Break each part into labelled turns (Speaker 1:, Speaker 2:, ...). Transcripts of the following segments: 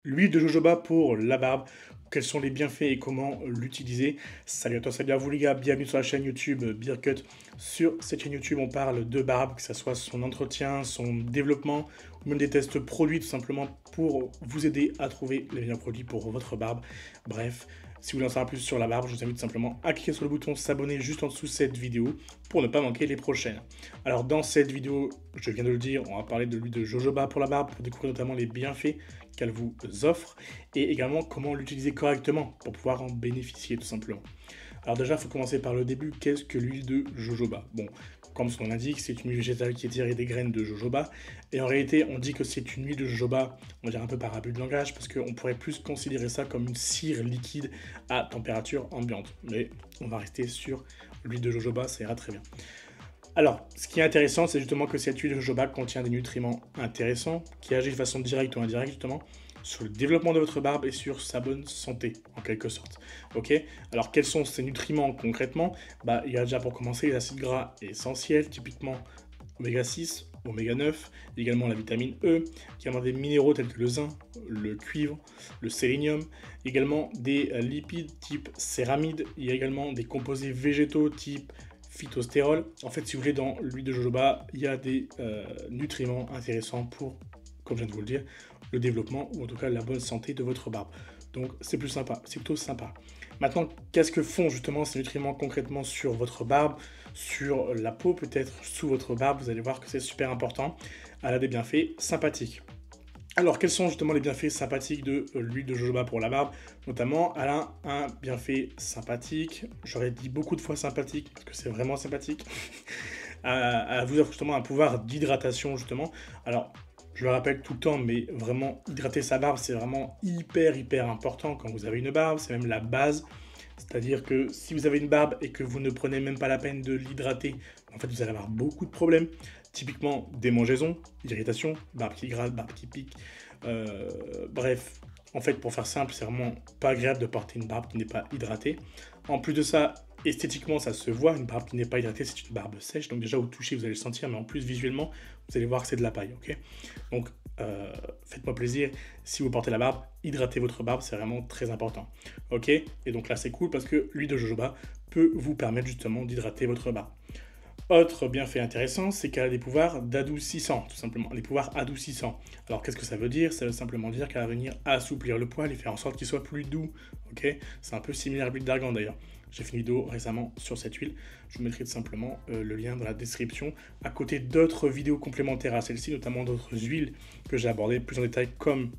Speaker 1: L'huile de jojoba pour la barbe, quels sont les bienfaits et comment l'utiliser? Salut à toi, salut à vous les gars, bienvenue sur la chaîne YouTube Beardcut. Sur cette chaîne YouTube, on parle de barbe, que ce soit son entretien, son développement, ou même des tests produits tout simplement pour vous aider à trouver les meilleurs produits pour votre barbe. Bref, si vous voulez en savoir plus sur la barbe, je vous invite simplement à cliquer sur le bouton s'abonner juste en dessous de cette vidéo pour ne pas manquer les prochaines. Alors dans cette vidéo, je viens de le dire, on va parler de l'huile de jojoba pour la barbe pour découvrir notamment les bienfaits qu'elle vous offre et également comment l'utiliser correctement pour pouvoir en bénéficier tout simplement. Alors déjà, il faut commencer par le début. Qu'est-ce que l'huile de jojoba? Bon, comme son nom l'indique, c'est une huile végétale qui est tirée des graines de jojoba. Et en réalité, on dit que c'est une huile de jojoba, on va dire un peu par abus de langage, parce qu'on pourrait plus considérer ça comme une cire liquide à température ambiante. Mais on va rester sur l'huile de jojoba, ça ira très bien. Alors, ce qui est intéressant, c'est justement que cette huile de jojoba contient des nutriments intéressants qui agissent de façon directe ou indirecte, justement, sur le développement de votre barbe et sur sa bonne santé, en quelque sorte. Ok. Alors, quels sont ces nutriments concrètement? Bah, il y a déjà pour commencer les acides gras essentiels, typiquement oméga 6, oméga 9, également la vitamine E, également des minéraux tels que le zinc, le cuivre, le sélénium, également des lipides type céramide, il y a également des composés végétaux type phytostérol. En fait, si vous voulez, dans l'huile de jojoba, il y a des nutriments intéressants pour, comme je viens de vous le dire, le développement ou en tout cas la bonne santé de votre barbe. Donc c'est plus sympa, c'est plutôt sympa. Maintenant, qu'est-ce que font justement ces nutriments concrètement sur votre barbe, sur la peau peut-être, sous votre barbe? Vous allez voir que c'est super important. Elle a des bienfaits sympathiques. Alors, quels sont justement les bienfaits sympathiques de l'huile de jojoba pour la barbe? Notamment, elle a un bienfait sympathique, j'aurais dit beaucoup de fois sympathique, parce que c'est vraiment sympathique. Elle vous offre justement un pouvoir d'hydratation, justement. Alors, je le rappelle tout le temps, mais vraiment, hydrater sa barbe, c'est vraiment hyper important quand vous avez une barbe, c'est même la base. C'est-à-dire que si vous avez une barbe et que vous ne prenez même pas la peine de l'hydrater, en fait, vous allez avoir beaucoup de problèmes. Typiquement, démangeaisons, irritation, barbe qui gratte, barbe qui pique. Bref, en fait, pour faire simple, c'est vraiment pas agréable de porter une barbe qui n'est pas hydratée. En plus de ça, esthétiquement, ça se voit, une barbe qui n'est pas hydratée, c'est une barbe sèche. Donc déjà, au toucher, vous allez le sentir, mais en plus, visuellement, vous allez voir que c'est de la paille, ok? Donc, faites-moi plaisir, si vous portez la barbe, hydratez votre barbe, c'est vraiment très important, ok? Et donc là, c'est cool parce que l'huile de jojoba peut vous permettre justement d'hydrater votre barbe. Autre bienfait intéressant, c'est qu'elle a des pouvoirs d'adoucissant, tout simplement, les pouvoirs adoucissants. Alors qu'est-ce que ça veut dire? Ça veut simplement dire qu'elle va venir assouplir le poil et faire en sorte qu'il soit plus doux, ok? C'est un peu similaire à l'huile d'argan d'ailleurs. J'ai fait une vidéo récemment sur cette huile, je vous mettrai tout simplement le lien dans la description, à côté d'autres vidéos complémentaires à celle-ci, notamment d'autres huiles que j'ai abordées plus en détail comme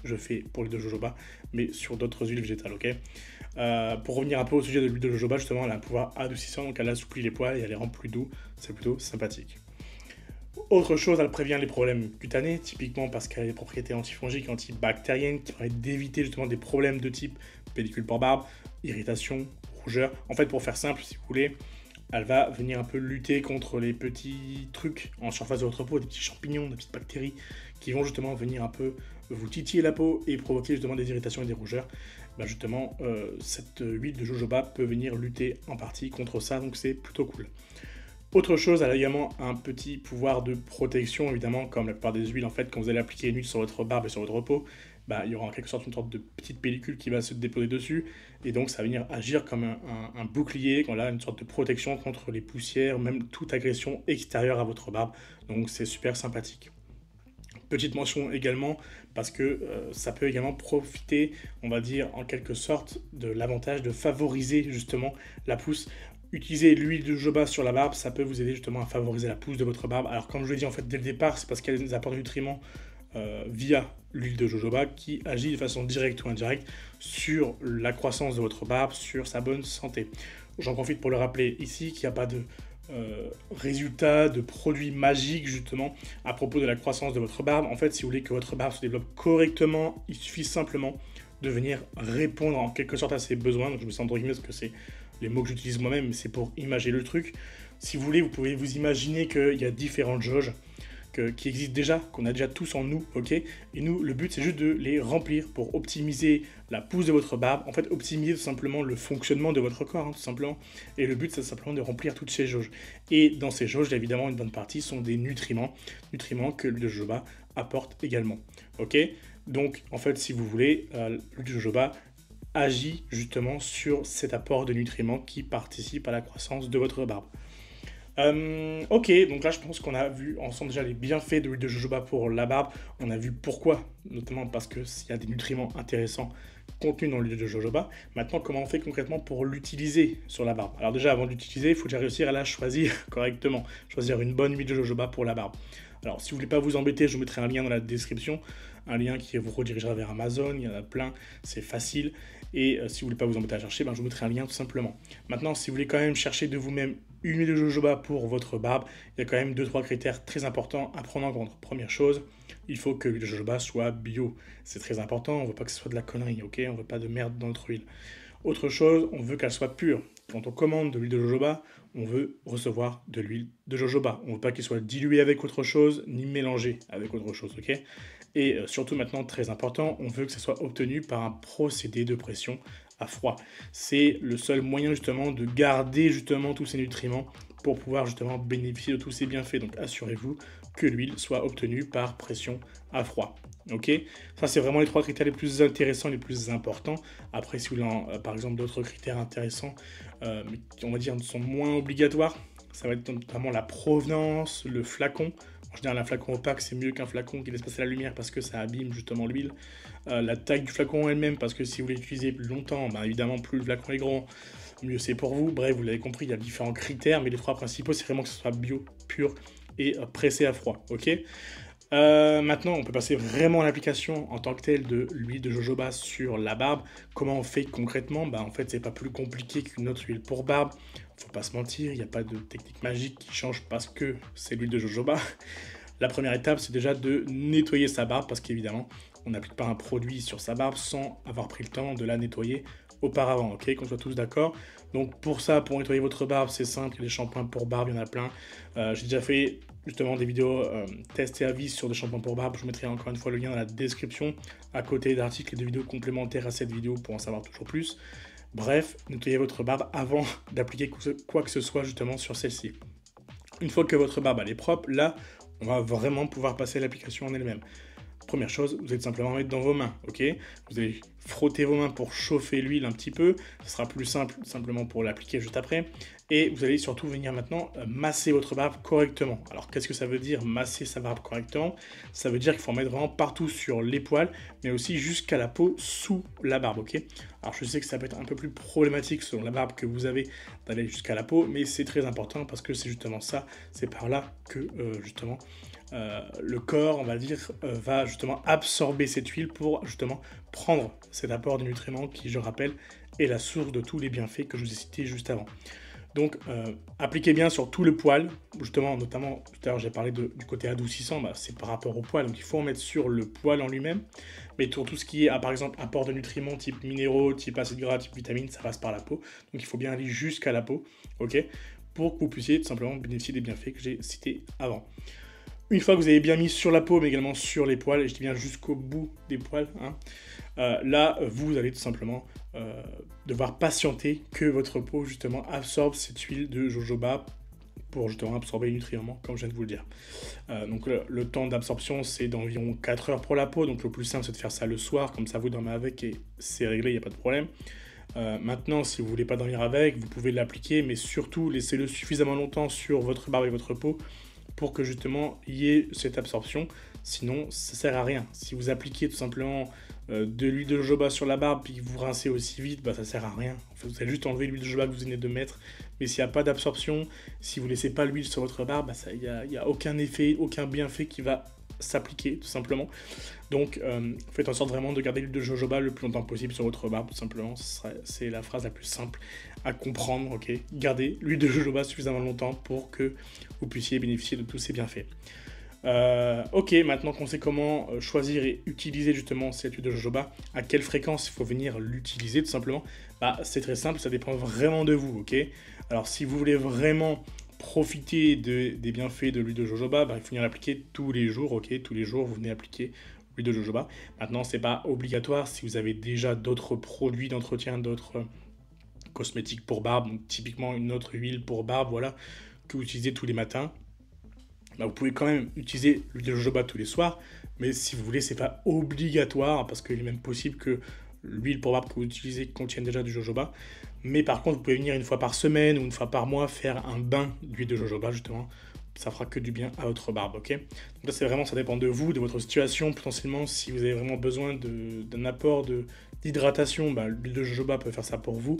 Speaker 1: je fais pour l'huile de jojoba, mais sur d'autres huiles végétales, ok? Pour revenir un peu au sujet de l'huile de jojoba, justement, elle a un pouvoir adoucissant, donc elle assouplit les poils et elle les rend plus doux, c'est plutôt sympathique. Autre chose, elle prévient les problèmes cutanés, typiquement parce qu'elle a des propriétés antifongiques, antibactériennes, qui permettent d'éviter justement des problèmes de type pellicule pour barbe, irritation, rougeur. En fait, pour faire simple, si vous voulez, elle va venir un peu lutter contre les petits trucs en surface de votre peau, des petits champignons, des petites bactéries qui vont justement venir un peu vous titiller la peau et provoquer justement des irritations et des rougeurs. Ben justement, cette huile de jojoba peut venir lutter en partie contre ça, donc c'est plutôt cool. Autre chose, elle a également un petit pouvoir de protection, évidemment, comme la plupart des huiles, en fait, quand vous allez appliquer une huile sur votre barbe et sur votre peau, bah, il y aura en quelque sorte une sorte de petite pellicule qui va se déposer dessus, et donc ça va venir agir comme un bouclier, voilà, une sorte de protection contre les poussières, même toute agression extérieure à votre barbe, donc c'est super sympathique. Petite mention également, parce que ça peut également profiter, on va dire, en quelque sorte, de l'avantage de favoriser justement la pousse. Utiliser l'huile de jojoba sur la barbe, ça peut vous aider justement à favoriser la pousse de votre barbe. Alors comme je l'ai dit en fait dès le départ, c'est parce qu'elle nous apporte des nutriments via l'huile de jojoba qui agit de façon directe ou indirecte sur la croissance de votre barbe, sur sa bonne santé. J'en profite pour le rappeler ici qu'il n'y a pas de résultat, de produits magiques justement à propos de la croissance de votre barbe. En fait, si vous voulez que votre barbe se développe correctement, il suffit simplement de venir répondre en quelque sorte à ses besoins. Donc je me sens entre guillemets parce que c'est les mots que j'utilise moi-même, mais c'est pour imager le truc. Si vous voulez, vous pouvez vous imaginer qu'il y a différentes jauges qui existent déjà, qu'on a déjà tous en nous, ok? Et nous, le but, c'est juste de les remplir pour optimiser la pousse de votre barbe. En fait, optimiser tout simplement le fonctionnement de votre corps, hein, tout simplement. Et le but, c'est simplement de remplir toutes ces jauges. Et dans ces jauges, évidemment, une bonne partie sont des nutriments que l'huile de jojoba apporte également, ok? Donc, en fait, si vous voulez, l'huile de jojoba agit justement sur cet apport de nutriments qui participe à la croissance de votre barbe. Ok, donc là je pense qu'on a vu ensemble déjà les bienfaits de l'huile de jojoba pour la barbe. On a vu pourquoi, notamment parce qu'il y a des nutriments intéressants contenus dans l'huile de jojoba. Maintenant, comment on fait concrètement pour l'utiliser sur la barbe? Alors déjà, avant de l'utiliser, il faut déjà réussir à la choisir correctement. Choisir une bonne huile de jojoba pour la barbe. Alors, si vous voulez pas vous embêter, je vous mettrai un lien dans la description. Un lien qui vous redirigera vers Amazon, il y en a plein, c'est facile. Et si vous voulez pas vous embêter à chercher, je vous mettrai un lien tout simplement. Maintenant, si vous voulez quand même chercher de vous-même une huile de jojoba pour votre barbe, il y a quand même 2-3 critères très importants à prendre en compte. Première chose, il faut que l'huile de jojoba soit bio. C'est très important, on ne veut pas que ce soit de la connerie, ok? On ne veut pas de merde dans notre huile. Autre chose, on veut qu'elle soit pure. Quand on commande de l'huile de jojoba, on veut recevoir de l'huile de jojoba. On ne veut pas qu'il soit dilué avec autre chose, ni mélangé avec autre chose, ok? Et surtout maintenant, très important, on veut que ça soit obtenu par un procédé de pression à froid. C'est le seul moyen justement de garder justement tous ces nutriments pour pouvoir justement bénéficier de tous ces bienfaits. Donc assurez-vous que l'huile soit obtenue par pression à froid. Ok, ça c'est vraiment les 3 critères les plus intéressants, les plus importants. Après, si vous voulez par exemple d'autres critères intéressants, mais qui on va dire sont moins obligatoires, ça va être notamment la provenance, le flacon. En général, un flacon opaque, c'est mieux qu'un flacon qui laisse passer la lumière parce que ça abîme justement l'huile. La taille du flacon elle-même, parce que si vous l'utilisez plus longtemps, évidemment, plus le flacon est grand, mieux c'est pour vous. Bref, vous l'avez compris, il y a différents critères, mais les 3 principaux, c'est vraiment que ce soit bio, pur et pressé à froid. Ok. Maintenant, on peut passer vraiment à l'application en tant que telle de l'huile de jojoba sur la barbe. Comment on fait concrètement? En fait, c'est pas plus compliqué qu'une autre huile pour barbe. Faut pas se mentir, il n'y a pas de technique magique qui change parce que c'est l'huile de jojoba. La première étape, c'est déjà de nettoyer sa barbe parce qu'évidemment, on n'applique pas un produit sur sa barbe sans avoir pris le temps de la nettoyer auparavant, ok? Qu'on soit tous d'accord. Donc pour ça, pour nettoyer votre barbe, c'est simple, il y a des shampoings pour barbe, il y en a plein. J'ai déjà fait justement des vidéos test et avis sur des shampoings pour barbe. Je vous mettrai encore une fois le lien dans la description, à côté d'articles et de vidéos complémentaires à cette vidéo pour en savoir toujours plus. Bref, nettoyez votre barbe avant d'appliquer quoi que ce soit justement sur celle-ci. Une fois que votre barbe elle est propre, là, on va vraiment pouvoir passer à l'application en elle-même. Première chose, vous allez simplement mettre dans vos mains, ok? Vous allez frotter vos mains pour chauffer l'huile un petit peu. Ce sera plus simple, simplement pour l'appliquer juste après. Et vous allez surtout venir maintenant masser votre barbe correctement. Alors, qu'est-ce que ça veut dire, masser sa barbe correctement? Ça veut dire qu'il faut en mettre vraiment partout sur les poils, mais aussi jusqu'à la peau sous la barbe, ok? Alors, je sais que ça peut être un peu plus problématique selon la barbe que vous avez d'aller jusqu'à la peau, mais c'est très important parce que c'est justement ça, c'est par là que, justement, le corps, on va dire, va justement absorber cette huile pour justement prendre cet apport de nutriments qui, je rappelle, est la source de tous les bienfaits que je vous ai cités juste avant. Donc, appliquez bien sur tout le poil, justement, notamment, tout à l'heure j'ai parlé du côté adoucissant, c'est par rapport au poil, donc il faut en mettre sur le poil en lui-même, mais pour tout ce qui est, par exemple, apport de nutriments type minéraux, type acides gras, type vitamines, ça passe par la peau, donc il faut bien aller jusqu'à la peau, ok, pour que vous puissiez tout simplement bénéficier des bienfaits que j'ai cités avant. Une fois que vous avez bien mis sur la peau, mais également sur les poils, et je dis bien jusqu'au bout des poils, là, vous allez tout simplement devoir patienter que votre peau, justement, absorbe cette huile de jojoba pour, justement, absorber les nutriments, comme je viens de vous le dire. Donc, le temps d'absorption, c'est d'environ 4 heures pour la peau. Donc, le plus simple, c'est de faire ça le soir. Comme ça, vous dormez avec et c'est réglé, il n'y a pas de problème. Maintenant, si vous ne voulez pas dormir avec, vous pouvez l'appliquer, mais surtout, laissez-le suffisamment longtemps sur votre barbe et votre peau pour que justement il y ait cette absorption, sinon ça sert à rien. Si vous appliquez tout simplement de l'huile de jojoba sur la barbe puis que vous rincez aussi vite, ça sert à rien. En fait, vous allez juste enlever l'huile de jojoba que vous venez de mettre, mais s'il n'y a pas d'absorption, si vous ne laissez pas l'huile sur votre barbe, il n'y a aucun effet, aucun bienfait qui va s'appliquer tout simplement. Donc faites en sorte vraiment de garder l'huile de jojoba le plus longtemps possible sur votre barbe, tout simplement. C'est la phrase la plus simple à comprendre, ok? Gardez l'huile de jojoba suffisamment longtemps pour que vous puissiez bénéficier de tous ces bienfaits. Ok, maintenant qu'on sait comment choisir et utiliser justement cette huile de jojoba, à quelle fréquence il faut venir l'utiliser tout simplement, c'est très simple, ça dépend vraiment de vous, ok? Alors si vous voulez vraiment profiter des bienfaits de l'huile de jojoba, il faut venir l'appliquer tous les jours, ok? Tous les jours, vous venez appliquer l'huile de jojoba. Maintenant, c'est pas obligatoire si vous avez déjà d'autres produits d'entretien, d'autres cosmétiques pour barbe, donc typiquement une autre huile pour barbe, voilà, que vous utilisez tous les matins. Vous pouvez quand même utiliser l'huile de jojoba tous les soirs, mais si vous voulez, c'est pas obligatoire, parce qu'il est même possible que l'huile pour barbe que vous utilisez contienne déjà du jojoba. Mais par contre, vous pouvez venir une fois par semaine ou une fois par mois faire un bain d'huile de jojoba, justement. Ça fera que du bien à votre barbe, ok? Donc là, c'est vraiment, ça dépend de vous, de votre situation. Potentiellement, si vous avez vraiment besoin d'un apport d'hydratation, bah, l'huile de jojoba peut faire ça pour vous.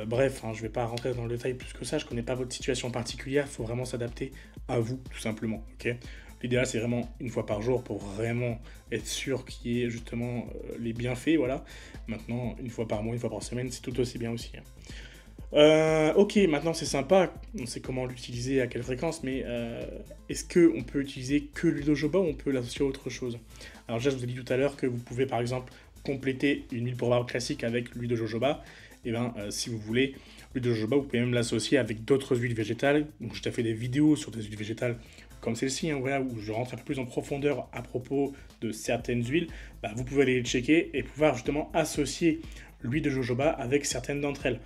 Speaker 1: Bref, hein, je ne vais pas rentrer dans le détail plus que ça, je ne connais pas votre situation particulière, il faut vraiment s'adapter à vous, tout simplement, ok? L'idéal, c'est vraiment une fois par jour pour vraiment être sûr qu'il y ait justement les bienfaits, voilà. Maintenant, une fois par mois, une fois par semaine, c'est tout aussi bien aussi, hein. Ok, maintenant c'est sympa, on sait comment l'utiliser, à quelle fréquence, mais est-ce qu'on peut utiliser que l'huile de jojoba ou on peut l'associer à autre chose? Alors déjà, je vous ai dit tout à l'heure que vous pouvez par exemple compléter une huile pour barbe classique avec l'huile de jojoba. Et bien, si vous voulez, l'huile de jojoba, vous pouvez même l'associer avec d'autres huiles végétales. Donc, j'ai déjà fait des vidéos sur des huiles végétales comme celle-ci, hein, voilà, où je rentre un peu plus en profondeur à propos de certaines huiles. Bah, vous pouvez aller les checker et pouvoir justement associer l'huile de jojoba avec certaines d'entre elles.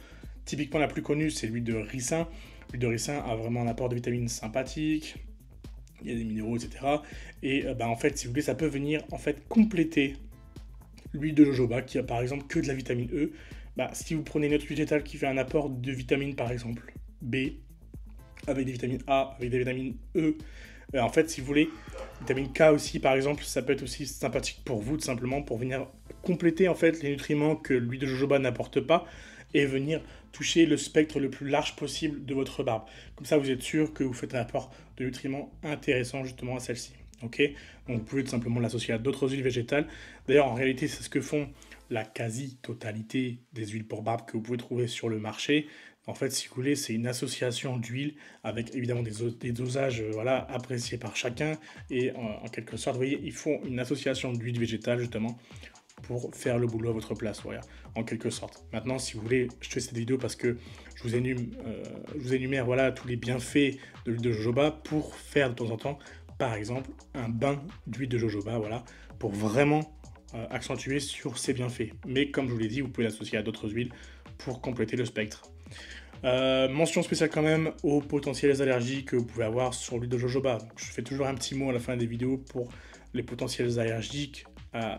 Speaker 1: Typiquement, la plus connue, c'est l'huile de ricin. L'huile de ricin a vraiment un apport de vitamines sympathique, il y a des minéraux, etc. Et bah, en fait, si vous voulez, ça peut venir en fait compléter l'huile de jojoba qui a par exemple que de la vitamine E. Bah, si vous prenez une autre huile végétale qui fait un apport de vitamines par exemple B, avec des vitamines A, avec des vitamines E, en fait, si vous voulez, vitamine K aussi, par exemple, ça peut être aussi sympathique pour vous, tout simplement, pour venir compléter en fait les nutriments que l'huile de jojoba n'apporte pas et venir toucher le spectre le plus large possible de votre barbe. Comme ça, vous êtes sûr que vous faites un apport de nutriments intéressant justement à celle-ci. Ok, donc vous pouvez tout simplement l'associer à d'autres huiles végétales. D'ailleurs, en réalité, c'est ce que font la quasi-totalité des huiles pour barbe que vous pouvez trouver sur le marché. En fait, si vous voulez, c'est une association d'huiles avec évidemment des dosages voilà, appréciés par chacun. Et en quelque sorte, vous voyez, ils font une association d'huile végétale justement pour faire le boulot à votre place, voilà, en quelque sorte. Maintenant, si vous voulez, je fais cette vidéo parce que je vous énumère voilà, tous les bienfaits de l'huile de jojoba pour faire de temps en temps, par exemple, un bain d'huile de jojoba, voilà, pour vraiment accentuer sur ses bienfaits. Mais comme je vous l'ai dit, vous pouvez l'associer à d'autres huiles pour compléter le spectre. Mention spéciale quand même aux potentielles allergies que vous pouvez avoir sur l'huile de jojoba. Donc, je fais toujours un petit mot à la fin des vidéos pour les potentiels allergiques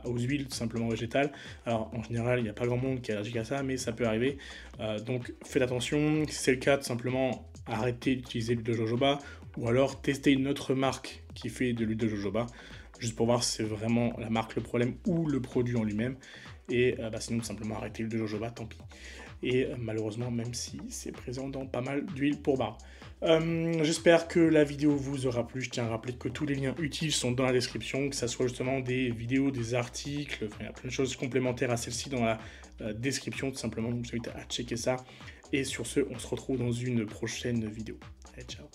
Speaker 1: aux huiles tout simplement végétales. Alors en général, il n'y a pas grand monde qui est allergique à ça, mais ça peut arriver. Donc faites attention, si c'est le cas, tout simplement arrêtez d'utiliser l'huile de jojoba ou alors testez une autre marque qui fait de l'huile de jojoba, juste pour voir si c'est vraiment la marque le problème ou le produit en lui-même. Et sinon, tout simplement arrêtez l'huile de jojoba, tant pis. Et malheureusement, même si c'est présent dans pas mal d'huile pour barbe. J'espère que la vidéo vous aura plu. Je tiens à rappeler que tous les liens utiles sont dans la description, que ce soit justement des vidéos, des articles, enfin, il y a plein de choses complémentaires à celle-ci dans la description, tout simplement. Je vous invite à checker ça. Et sur ce, on se retrouve dans une prochaine vidéo. Allez, ciao.